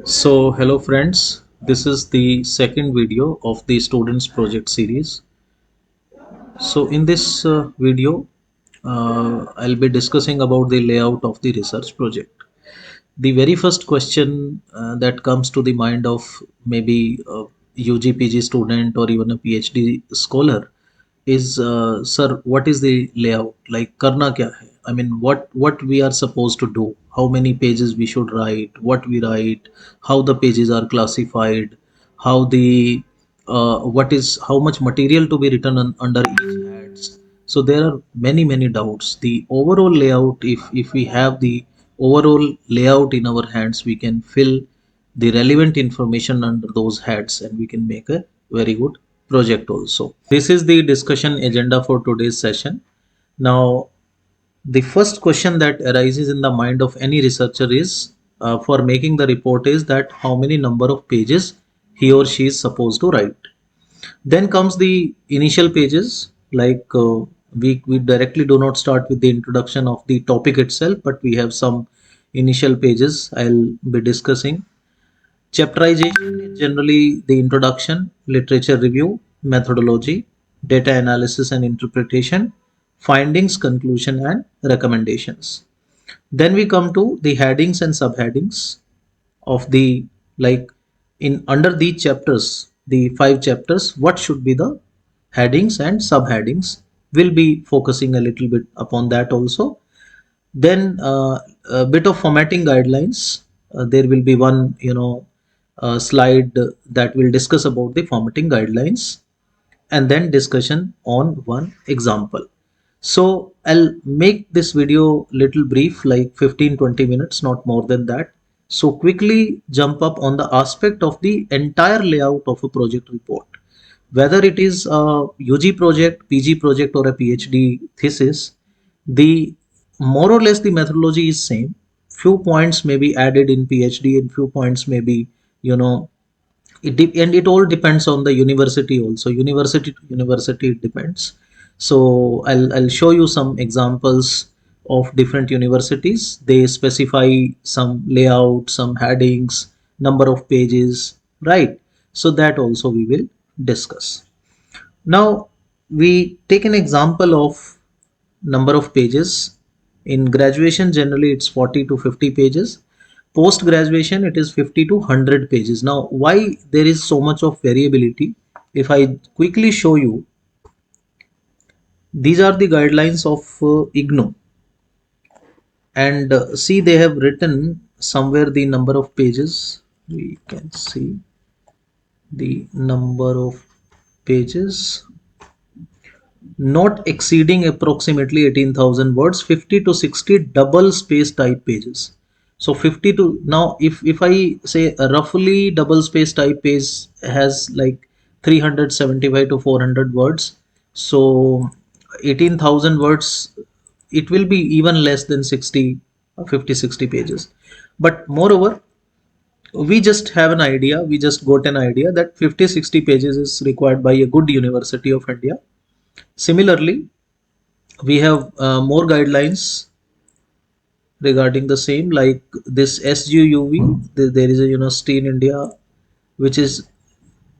So hello friends, this is the second video of the students project series. So in this video, I'll be discussing about the layout of the research project. The very first question that comes to the mind of maybe a UG PG student or even a PhD scholar is, sir, what is the layout? Like karna kya hai? I mean, what we are supposed to do? How many pages we should write? What we write? How the pages are classified? How the what is how much material to be written under each heads? So there are many doubts. The overall layout, if we have the overall layout in our hands, we can fill the relevant information under those heads and we can make a very good project also. This is the discussion agenda for today's session. Now, the first question that arises in the mind of any researcher is for making the report is that how many number of pages he or she is supposed to write. Then comes the initial pages, like we directly do not start with the introduction of the topic itself, but we have some initial pages I'll be discussing. Chapterization is generally the introduction, literature review, methodology, data analysis and interpretation, findings, conclusion, and recommendations. Then we come to the headings and subheadings of the, like, in under these chapters, the 5 chapters, what should be the headings and subheadings. We'll be focusing a little bit upon that also. Then a bit of formatting guidelines. There will be one slide that will discuss about the formatting guidelines, and then discussion on one example. So I'll make this video little brief, like 15-20 minutes, not more than that. So quickly jump up on the aspect of the entire layout of a project report. Whether it is a UG project, PG project, or a PhD thesis, the more or less the methodology is same. Few points may be added in PhD and few points may be, you know, and it all depends on the university also. University to university it depends. So I'll show you some examples of different universities. They specify some layout, some headings, number of pages, right? So that also we will discuss. Now we take an example of number of pages. In graduation generally it's 40 to 50 pages. Post graduation it is 50 to 100 pages. Now why there is so much of variability? If I quickly show you, these are the guidelines of IGNOU, and see, they have written somewhere the number of pages. We can see the number of pages not exceeding approximately 18,000 words, 50 to 60 double space type pages. So 50 to, now if I say a roughly double space type page has like 375 to 400 words, so 18,000 words, it will be even less than 60, 50, 60 pages. But moreover, we just have an idea, we just got an idea that 50-60 pages is required by a good university of India. Similarly, we have more guidelines regarding the same, like this SGUV. There is a university in India which is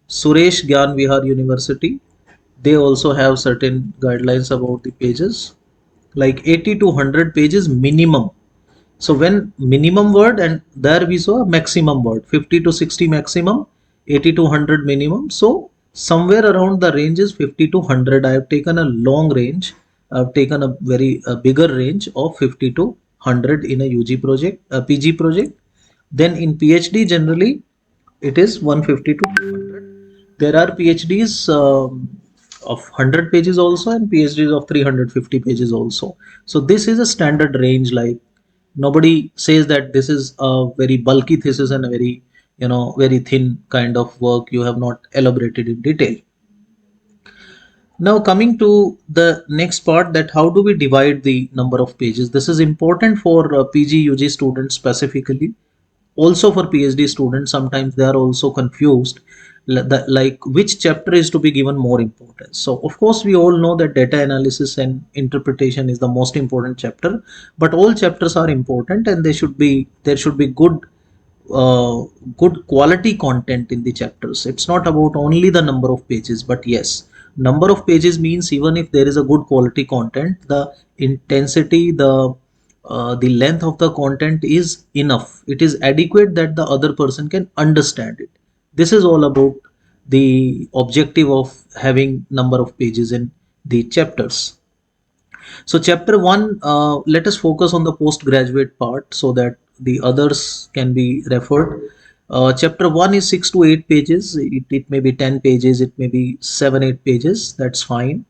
Suresh Gyan Vihar University. They also have certain guidelines about the pages, like 80 to 100 pages minimum. So when minimum word, and there we saw maximum word, 50 to 60 maximum, 80 to 100 minimum. So somewhere around the range is 50 to 100. I have taken a long range. I've taken a bigger range of 50 to 100 in a UG project, a PG project. Then in PhD generally it is 150 to 200. There are PhDs of 100 pages also and PhDs of 350 pages also. So this is a standard range. Like, nobody says that this is a very bulky thesis and a very, very thin kind of work you have not elaborated in detail. Now coming to the next part, that how do we divide the number of pages? This is important for PG UG students specifically, also for PhD students. Sometimes they are also confused, like which chapter is to be given more importance. So of course we all know that data analysis and interpretation is the most important chapter, but all chapters are important and there should be good uh, good quality content in the chapters. It's not about only the number of pages, but yes, number of pages means even if there is a good quality content, the intensity, the length of the content is enough. It is adequate that the other person can understand it. This is all about the objective of having number of pages in the chapters. So chapter one, let us focus on the postgraduate part so that the others can be referred. Chapter one is 6 to 8 pages. It may be 10 pages. It may be 7, 8 pages. That's fine.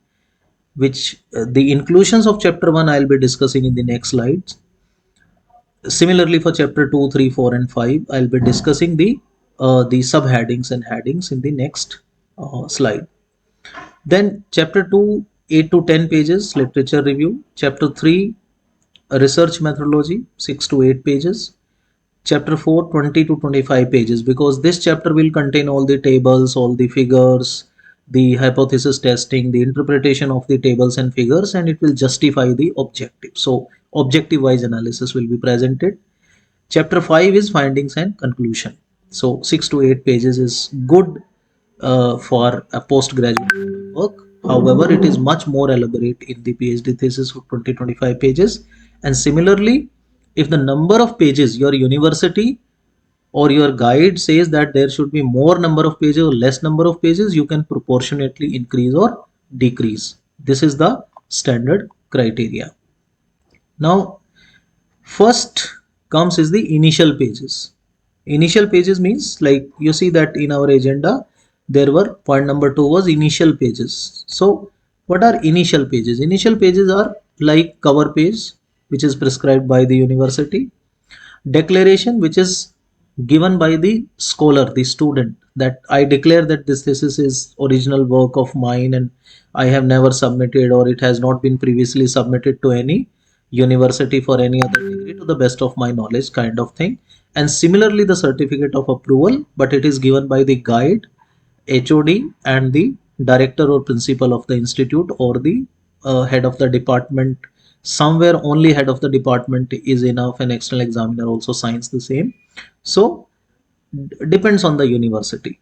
Which the inclusions of chapter one I'll be discussing in the next slides. Similarly, for chapter two, three, four, and five, I'll be discussing the subheadings and headings in the next slide. Then chapter 2, 8 to 10 pages, literature review. Chapter 3, research methodology, 6 to 8 pages. Chapter 4, 20 to 25 pages, because this chapter will contain all the tables, all the figures, the hypothesis testing, the interpretation of the tables and figures, and it will justify the objective. So objective wise analysis will be presented. Chapter 5 is findings and conclusion. So 6 to 8 pages is good for a postgraduate work. However, it is much more elaborate in the PhD thesis of 20-25 pages. And similarly, if the number of pages your university or your guide says that there should be more number of pages or less number of pages, you can proportionately increase or decrease. This is the standard criteria. Now, first comes is the initial pages. Initial pages means, like you see that in our agenda, there were point number 2 was initial pages. So what are initial pages? Initial pages are like cover page, which is prescribed by the university, declaration, which is given by the scholar, the student, that I declare that this thesis is original work of mine and I have never submitted, or it has not been previously submitted to any university for any other degree to the best of my knowledge, kind of thing. And similarly, the certificate of approval, but it is given by the guide, HOD, and the director or principal of the institute, or the head of the department. Somewhere only head of the department is enough, an external examiner also signs the same. So depends on the university.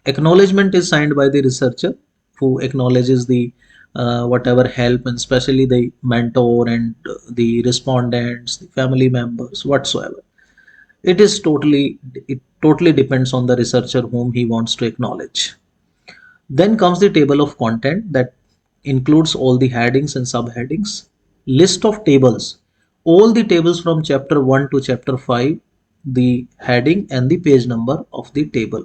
Acknowledgement is signed by the researcher, who acknowledges the whatever help, and especially the mentor and the respondents, the family members, whatsoever. It totally depends on the researcher whom he wants to acknowledge. Then comes the table of content that includes all the headings and subheadings. List of tables. All the tables from chapter 1 to chapter 5, the heading and the page number of the table.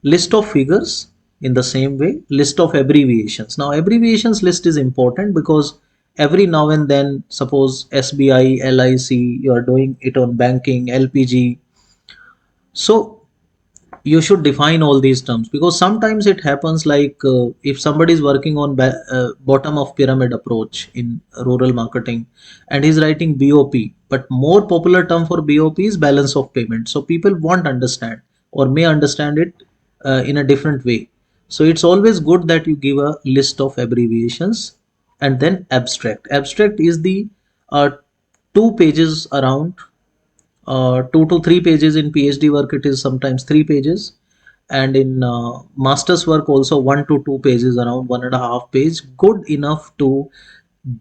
List of figures in the same way. List of abbreviations. Now abbreviations list is important because every now and then, suppose SBI, LIC, you are doing it on banking, LPG. So you should define all these terms, because sometimes it happens like if somebody is working on bottom of pyramid approach in rural marketing and he's writing BOP, but more popular term for BOP is balance of payment, so people won't understand or may understand it in a different way. So it's always good that you give a list of abbreviations. And then abstract is the 2 pages around, 2 to 3 pages. In PhD work it is sometimes 3 pages, and in master's work also 1 to 2 pages, around 1.5 page, good enough to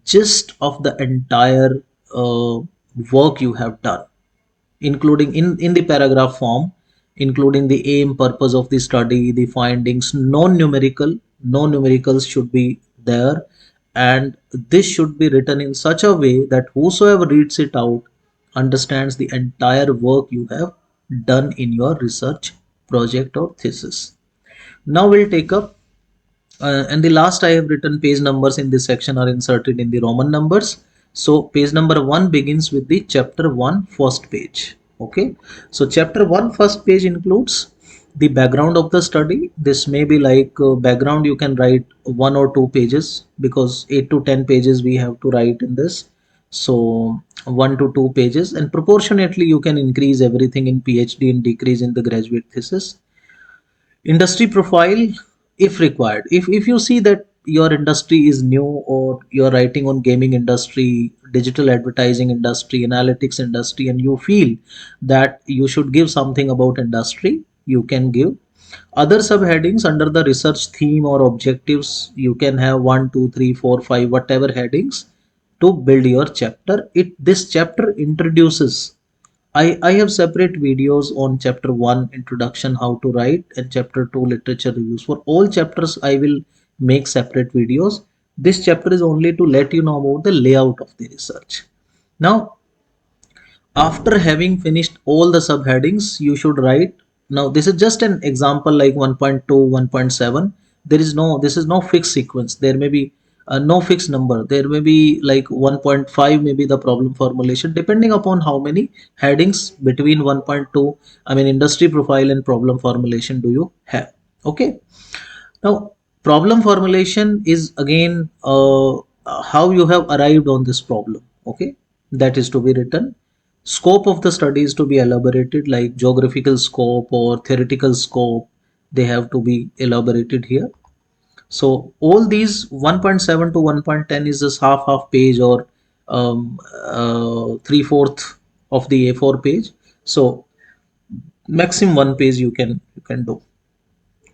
gist of the entire uh, work you have done, including in the paragraph form, including the aim, purpose of the study, the findings, no numericals should be there. And this should be written in such a way that whosoever reads it out understands the entire work you have done in your research project or thesis. Now we'll take up and the last I have written page numbers in this section are inserted in the Roman numbers. So page number 1 begins with the chapter 1 first page. Okay. So chapter 1 first page includes the background of the study. This may be like background, you can write 1 or 2 pages, because 8 to 10 pages we have to write in this. So 1 to 2 pages, and proportionately you can increase everything in PhD and decrease in the graduate thesis. Industry profile, if required, if you see that your industry is new or you're writing on gaming industry, digital advertising industry, analytics industry, and you feel that you should give something about industry, you can give. Other subheadings under the research theme or objectives, you can have 1, 2, 3, 4, 5, whatever headings to build your chapter. This chapter introduces. I have separate videos on chapter 1 introduction how to write and chapter 2 literature reviews. For all chapters I will make separate videos. This chapter is only to let you know about the layout of the research. Now after having finished all the subheadings, you should write. Now this is just an example like 1.2, 1.7. There is no, this is no fixed sequence. There may be no fixed number. There may be like 1.5 maybe the problem formulation, depending upon how many headings between 1.2, I mean industry profile and problem formulation do you have. Okay. Now, problem formulation is again how you have arrived on this problem. Okay, that is to be written. Scope of the study is to be elaborated, like geographical scope or theoretical scope. They have to be elaborated here. So all these 1.7 to 1.10 is just half page or 3/4 of the A4 page. So maximum one page you can do.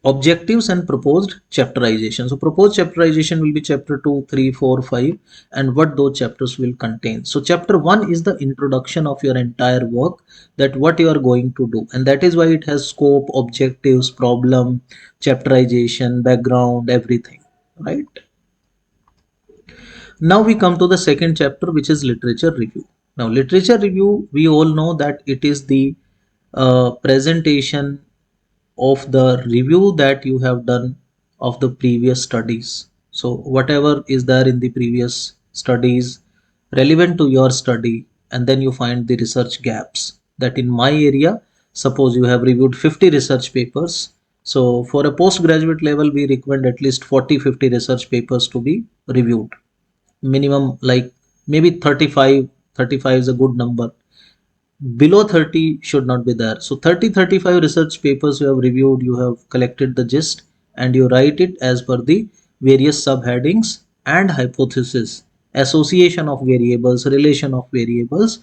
Objectives and proposed chapterization. So proposed chapterization will be chapter 2, 3, 4, 5, and what those chapters will contain. So chapter 1 is the introduction of your entire work, that what you are going to do, and that is why it has scope, objectives, problem, chapterization, background, everything, right? Now we come to the second chapter, which is literature review. Now literature review, we all know that it is the presentation of the review that you have done of the previous studies. So whatever is there in the previous studies relevant to your study, and then you find the research gaps. That in my area, suppose you have reviewed 50 research papers. So for a postgraduate level, we recommend at least 40-50 research papers to be reviewed. Minimum like maybe 35 is a good number. Below 30 should not be there. So 30-35 research papers you have reviewed, you have collected the gist, and you write it as per the various subheadings and hypothesis, association of variables, relation of variables.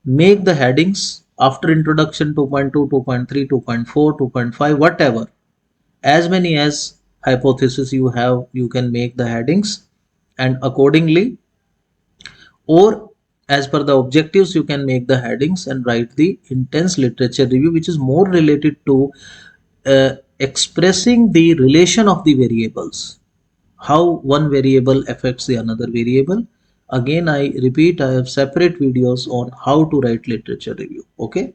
Make the headings after introduction 2.2, 2.3, 2.4, 2.5, whatever. As many as hypothesis you have, you can make the headings, and accordingly, or as per the objectives, you can make the headings and write the intense literature review, which is more related to expressing the relation of the variables, how one variable affects the another variable. Again I repeat, I have separate videos on how to write literature review. Okay.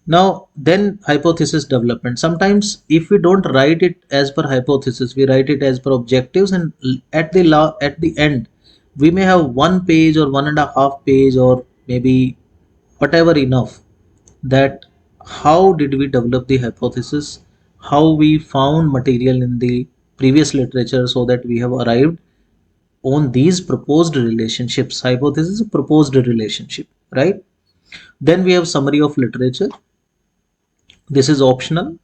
Now then, hypothesis development. Sometimes if we don't write it as per hypothesis, we write it as per objectives, and at the end we may have 1 page or 1.5 page or maybe whatever enough, that how did we develop the hypothesis, how we found material in the previous literature so that we have arrived on these proposed relationships. Hypothesis is a proposed relationship, right? Then we have summary of literature. This is optional.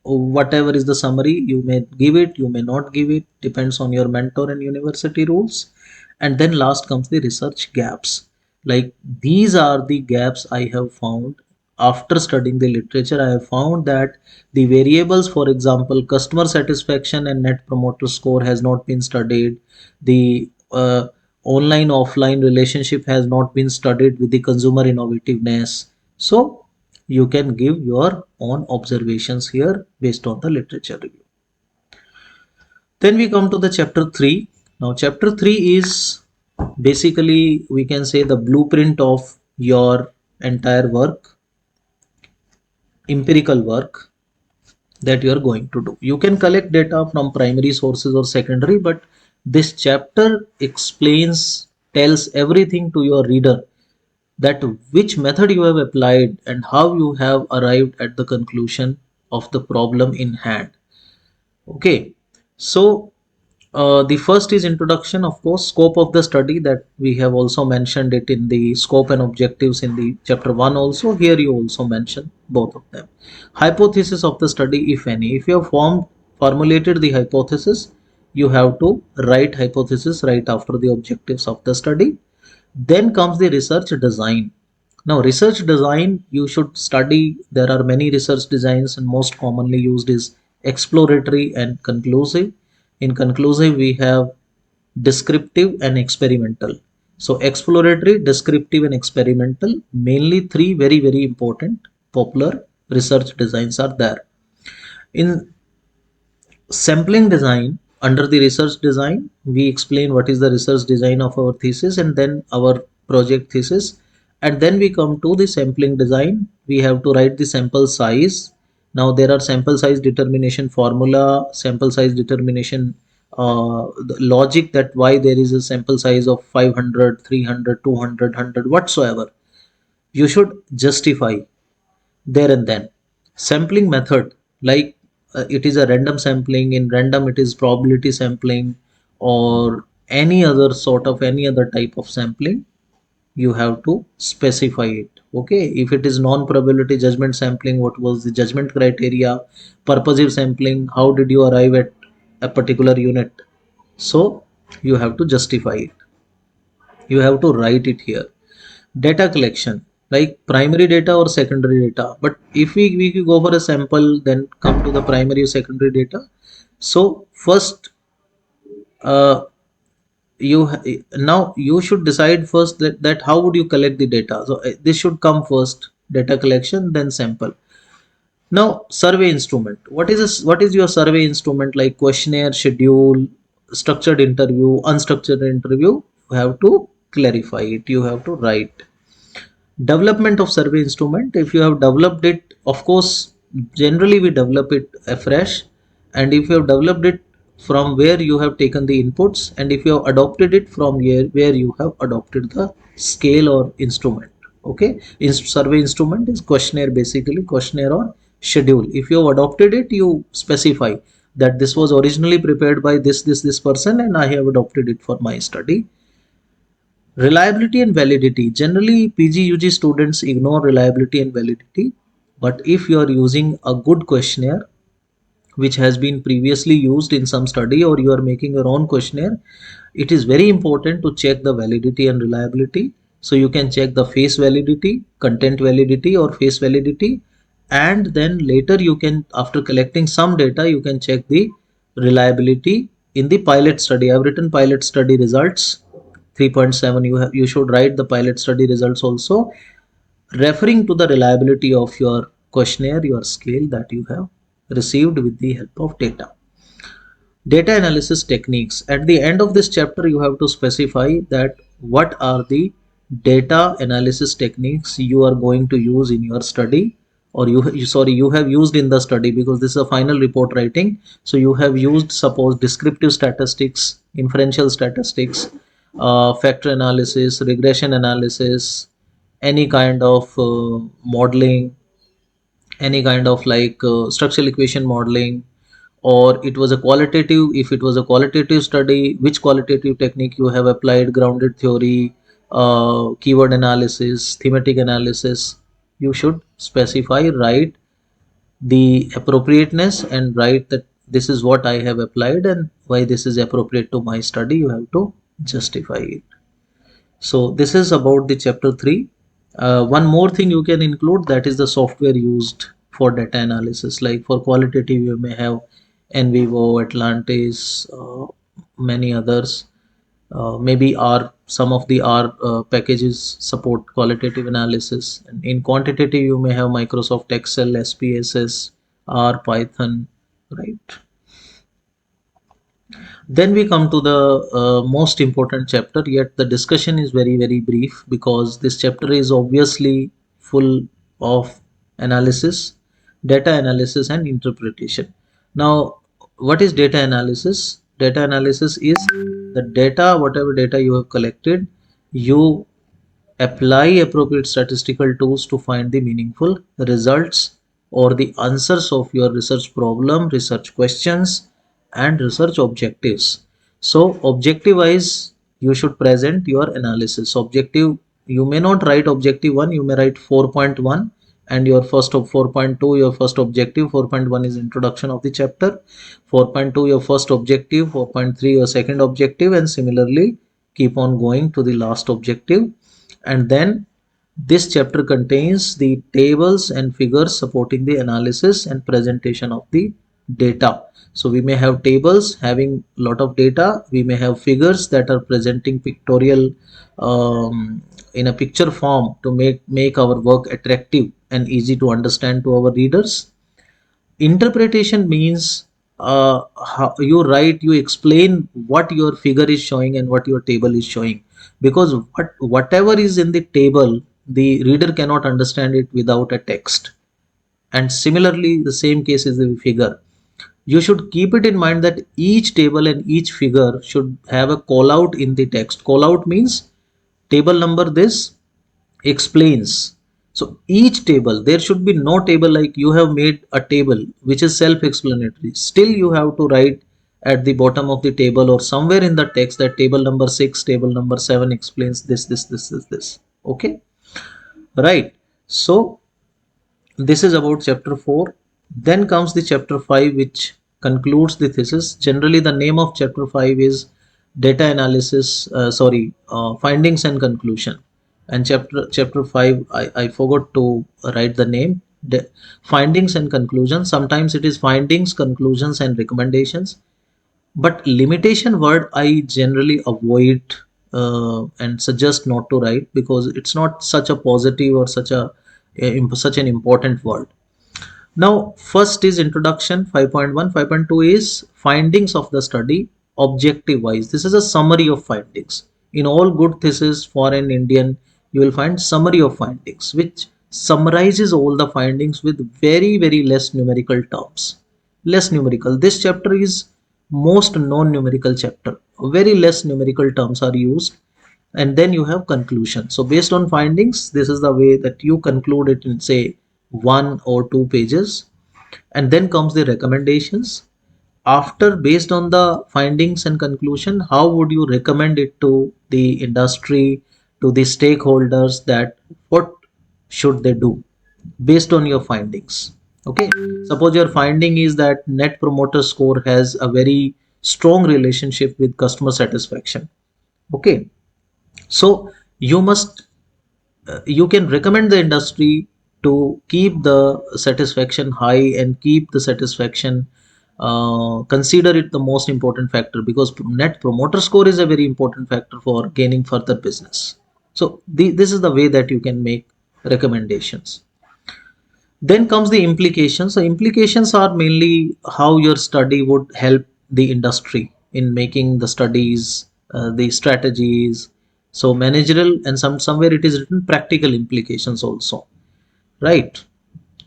Whatever is the summary, you may give it, you may not give it, depends on your mentor and university rules. And then last comes the research gaps. Like these are the gaps I have found after studying the literature. I have found that the variables, for example customer satisfaction and net promoter score, has not been studied. The online offline relationship has not been studied with the consumer innovativeness. So you can give your own observations here based on the literature review. Then we come to the chapter 3. Now chapter 3 is basically, we can say, the blueprint of your entire work, empirical work that you are going to do. You can collect data from primary sources or secondary, but this chapter explains, tells everything to your reader, that which method you have applied and how you have arrived at the conclusion of the problem in hand. Okay, so the first is introduction, of course, scope of the study, that we have also mentioned it in the scope and objectives in the chapter 1 also. Here you also mention both of them. Hypothesis of the study, if any. If you have formulated the hypothesis, you have to write hypothesis right after the objectives of the study. Then comes the research design. Now, research design, you should study. There are many research designs, and most commonly used is exploratory and conclusive. In conclusive, we have descriptive and experimental. So, exploratory, descriptive, and experimental, mainly three very, very important popular research designs are there. In sampling design, under the research design, we explain what is the research design of our thesis and then our project thesis. And then we come to the sampling design. We have to write the sample size. Now there are sample size determination formula, sample size determination the logic, that why there is a sample size of 500, 300, 200, 100, whatsoever. You should justify there and then. Sampling method, like it is a random sampling. In random, it is probability sampling, or any other sort of any other type of sampling, you have to specify it. Okay, if it is non-probability judgment sampling, what was the judgment criteria? Purposive sampling, how did you arrive at a particular unit? So you have to justify it, you have to write it here. Data collection, like primary data or secondary data. But if we go for a sample, then come to the primary or secondary data. So first, uh, now you should decide first that how would you collect the data. So this should come first, data collection, then sample. Now survey instrument, what is your survey instrument? Like questionnaire, schedule, structured interview, unstructured interview. You have to clarify it, you have to write. Development of survey instrument, if you have developed it, of course, generally we develop it afresh. And if you have developed it, from where you have taken the inputs, and if you have adopted it, from where you have adopted the scale or instrument. Okay, survey instrument is questionnaire, basically questionnaire or schedule. If you have adopted it, you specify that this was originally prepared by this person, and I have adopted it for my study. Reliability and validity. Generally, PG UG students ignore reliability and validity. But if you are using a good questionnaire, which has been previously used in some study, or you are making your own questionnaire, it is very important to check the validity and reliability. So you can check the face validity, content validity, or face validity. And then later you can, after collecting some data, you can check the reliability in the pilot study. I've written pilot study results 3.7. You should write the pilot study results also, referring to the reliability of your questionnaire, your scale that you have received with the help of data. Data analysis techniques. At the end of this chapter, you have to specify that what are the data analysis techniques you are going to use in your study, or you have used in the study, because this is a final report writing. So you have used, suppose, descriptive statistics, inferential statistics, factor analysis, regression analysis, any kind of modeling, any kind of like structural equation modeling. Or it was a qualitative, if it was a qualitative study, which qualitative technique you have applied, grounded theory, keyword analysis, thematic analysis. You should specify, write the appropriateness, and write that this is what I have applied and why this is appropriate to my study. You have to justify it. So this is about the chapter 3. One more thing you can include, that is the software used for data analysis. Like for qualitative, you may have NVivo, Atlantis, many others. Maybe R, some of the R packages support qualitative analysis. And in quantitative, you may have Microsoft Excel, SPSS, R, Python, right? Then we come to the most important chapter, yet the discussion is very, very brief, because this chapter is obviously full of analysis, data analysis, and interpretation. Now, what is data analysis? Data analysis is the data, whatever data you have collected, you apply appropriate statistical tools to find the meaningful results or the answers of your research problem, research questions, and research objectives. So, objective wise, you should present your analysis. Objective, you may not write objective 1, you may write 4.1, and your first of 4.2, your first objective. 4.1 is introduction of the chapter, 4.2 your first objective, 4.3 your second objective, and similarly keep on going to the last objective. And then this chapter contains the tables and figures supporting the analysis and presentation of the data. So we may have tables having a lot of data, we may have figures that are presenting pictorial in a picture form to make our work attractive and easy to understand to our readers. Interpretation means how you explain what your figure is showing and what your table is showing, because whatever is in the table the reader cannot understand it without a text. And similarly the same case is the figure. You should keep it in mind that each table and each figure should have a call out in the text. Call out means table number this explains. So each table, there should be no table like you have made a table which is self-explanatory. Still you have to write at the bottom of the table or somewhere in the text that table number 6, table number 7 explains this. Okay, right. So this is about chapter 4. Then comes the chapter 5, which concludes the thesis. Generally, the name of chapter 5 is data analysis, findings and conclusion. And chapter 5, I forgot to write the name. Findings and conclusions. Sometimes it is findings, conclusions, and recommendations. But limitation word I generally avoid and suggest not to write, because it's not such a positive or such an important word. Now, first is introduction 5.1. 5.2 is findings of the study objective wise. This is a summary of findings. In all good thesis, foreign, Indian, you will find summary of findings, which summarizes all the findings with very, very less numerical terms. Less numerical. This chapter is most non-numerical chapter. Very less numerical terms are used. And then you have conclusion. So based on findings, this is the way that you conclude it in say 1 or 2 pages. And then comes the recommendations. After, based on the findings and conclusion, how would you recommend it to the industry, to the stakeholders, that what should they do based on your findings? Okay, suppose your finding is that net promoter score has a very strong relationship with customer satisfaction. Okay, so you must you can recommend the industry to keep the satisfaction high and keep the satisfaction, consider it the most important factor, because net promoter score is a very important factor for gaining further business. So this is the way that you can make recommendations. Then comes the implications. So implications are mainly how your study would help the industry in making the studies, the strategies. So managerial, and somewhere it is written practical implications also, right?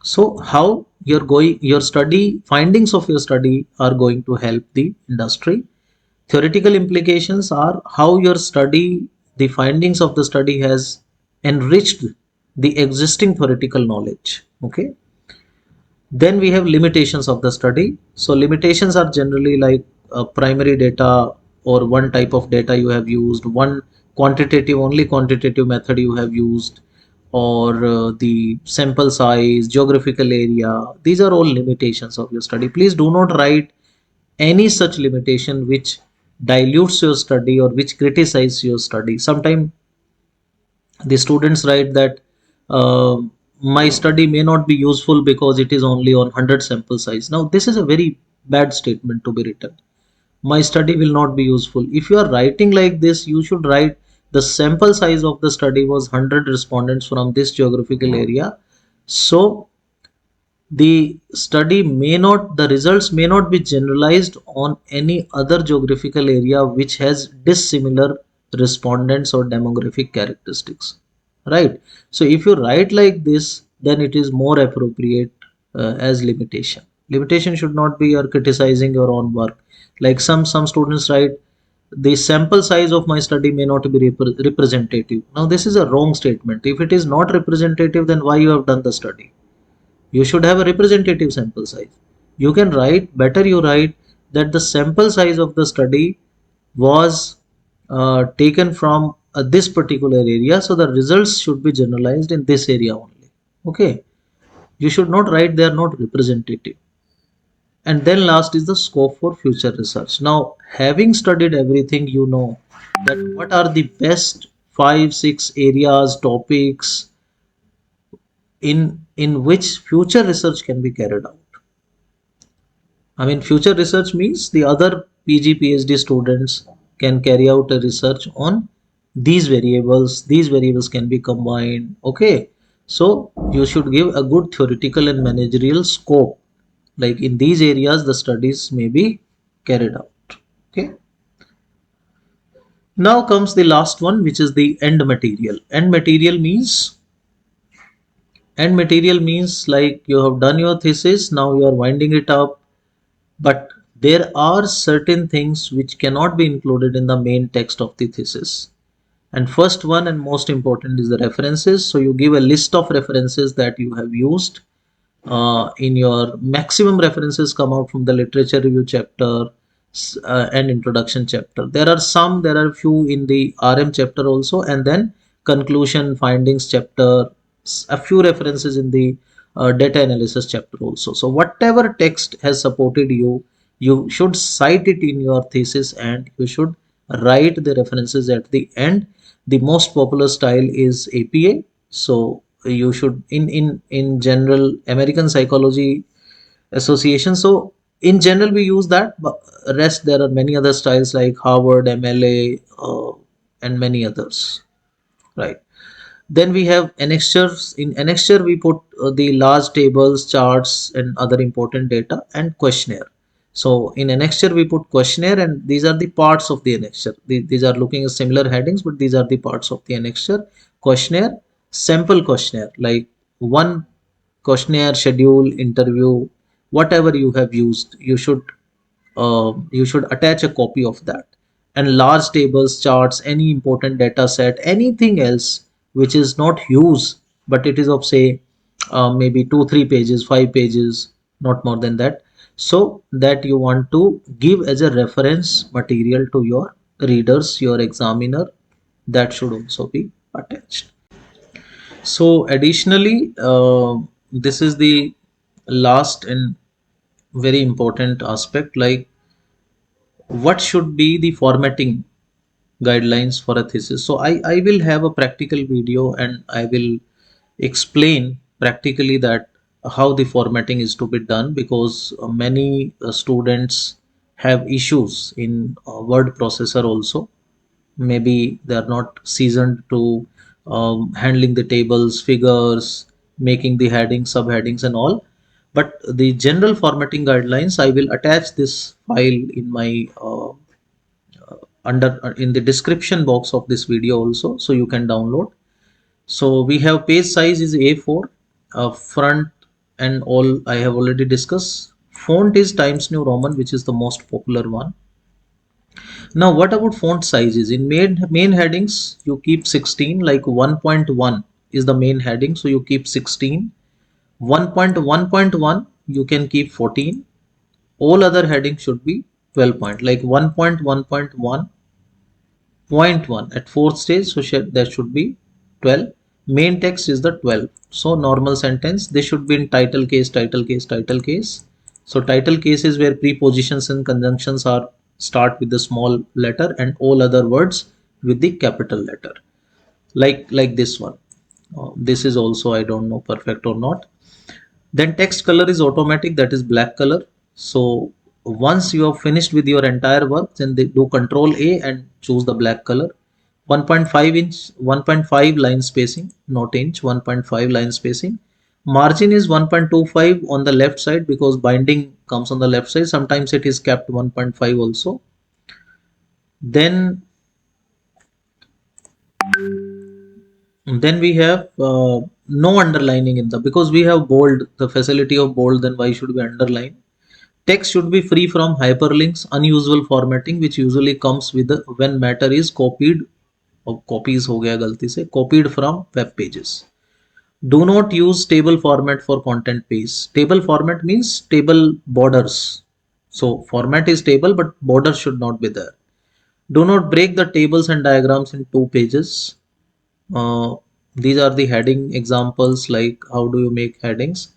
So how your study, findings of your study are going to help the industry. Theoretical implications are how your study, the findings of the study has enriched the existing theoretical knowledge. Okay, then we have limitations of the study. So limitations are generally like primary data, or one type of data you have used, one only quantitative method you have used, or the sample size, geographical area. These are all limitations of your study. Please do not write any such limitation which dilutes your study or which criticizes your study. Sometimes the students write that my study may not be useful because it is only on 100 sample size. Now this is a very bad statement to be written. My study will not be useful. If you are writing like this, you should write the sample size of the study was 100 respondents from this geographical area. So the results may not be generalized on any other geographical area which has dissimilar respondents or demographic characteristics, right? So if you write like this, then it is more appropriate as limitation should not be you're criticizing your own work. Like some students write the sample size of my study may not be representative. Now this is a wrong statement. If it is not representative, then why you have done the study? You should have a representative sample size. You can write, better you write that the sample size of the study was taken from this particular area, so the results should be generalized in this area only. Okay, you should not write they are not representative. And then last is the scope for future research. Now, having studied everything, you know that what are the best 5 6 areas, topics in which future research can be carried out. I mean, future research means the other PG, PhD students can carry out a research on these variables. These variables can be combined. Okay. So you should give a good theoretical and managerial scope. Like in these areas, the studies may be carried out. Okay. Now comes the last one, which is the end material. End material means like you have done your thesis, now you are winding it up, but there are certain things which cannot be included in the main text of the thesis. And first one and most important is the references. So you give a list of references that you have used. In your maximum references come out from the literature review chapter and introduction chapter. There are few in the RM chapter also, and then conclusion findings chapter, a few references in the data analysis chapter also. So whatever text has supported you, you should cite it in your thesis, and you should write the references at the end. The most popular style is APA. So you should in general American Psychology Association. So in general we use that, but rest there are many other styles like Harvard, MLA, and many others, right? Then we have annexures. In annexure, we put the large tables, charts, and other important data, and questionnaire. So in annexure, we put questionnaire, and these are the parts of the annexure. These are looking at similar headings, but these are the parts of the annexure. Questionnaire, sample questionnaire, like one questionnaire, schedule, interview, whatever you have used, you should attach a copy of that. And large tables, charts, any important data set, anything else which is not used but it is of say maybe 2 3 pages, 5 pages, not more than that, so that you want to give as a reference material to your readers, your examiner, that should also be attached. So additionally, this is the last and very important aspect, like what should be the formatting guidelines for a thesis. So I will have a practical video and I will explain practically that how the formatting is to be done, because many students have issues in word processor also. Maybe they are not seasoned to handling the tables, figures, making the headings, subheadings and all. But the general formatting guidelines, I will attach this file in my under in the description box of this video also, so you can download. So we have page size is A4, front and all I have already discussed. Font is Times New Roman, which is the most popular one. Now what about font sizes? In main headings you keep 16, like 1.1 is the main heading, so you keep 16. 1.1.1 you can keep 14. All other headings should be 12 point, like 1.1.1 point 1 at fourth stage, so that should be 12. Main text is the 12. So normal sentence, they should be in title case, title case, title case. So title case is where prepositions and conjunctions are start with the small letter and all other words with the capital letter, like this one. This is also, I don't know perfect or not. Then text color is automatic, that is black color. So once you have finished with your entire work, then they do Control A and choose the black color. 1.5 inch, 1.5 line spacing, not inch, 1.5 line spacing. Margin is 1.25 on the left side because binding comes on the left side. Sometimes it is kept 1.5 also. Then we have no underlining in the, because we have bold, the facility of bold, then why should we underline? Text should be free from hyperlinks, unusual formatting, which usually comes with the, when matter is copied, or copies हो गया गलती से, copied from web pages. Do not use table format for content page. Table format means table borders. So format is table, but borders should not be there. Do not break the tables and diagrams in 2 pages. These are the heading examples, like how do you make headings.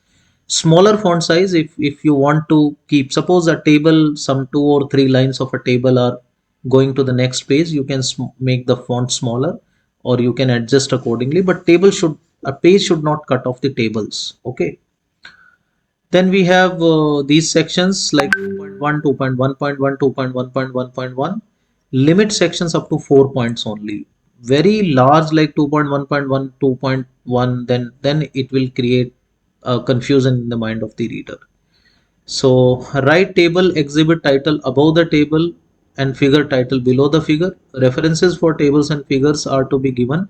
Smaller font size, if you want to keep, suppose a table, some 2 or 3 lines of a table are going to the next page, you can make the font smaller, or you can adjust accordingly, but a page should not cut off the tables. Okay. Then we have these sections like 2.1, 2.1.1, 2.1.1.1. Limit sections up to 4 points only. Very large like 2.1.1, 2.1, then it will create confusion in the mind of the reader. So write table exhibit title above the table and figure title below the figure. References for tables and figures are to be given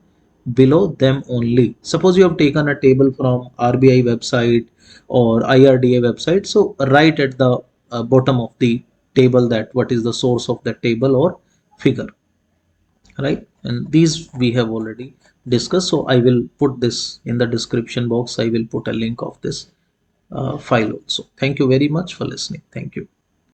below them only. Suppose you have taken a table from RBI website or IRDA website. So write at the bottom of the table that what is the source of the table or figure, right? And these we have already discussed. So I will put this in the description box. I will put a link of this file also. Thank you very much for listening. Thank you.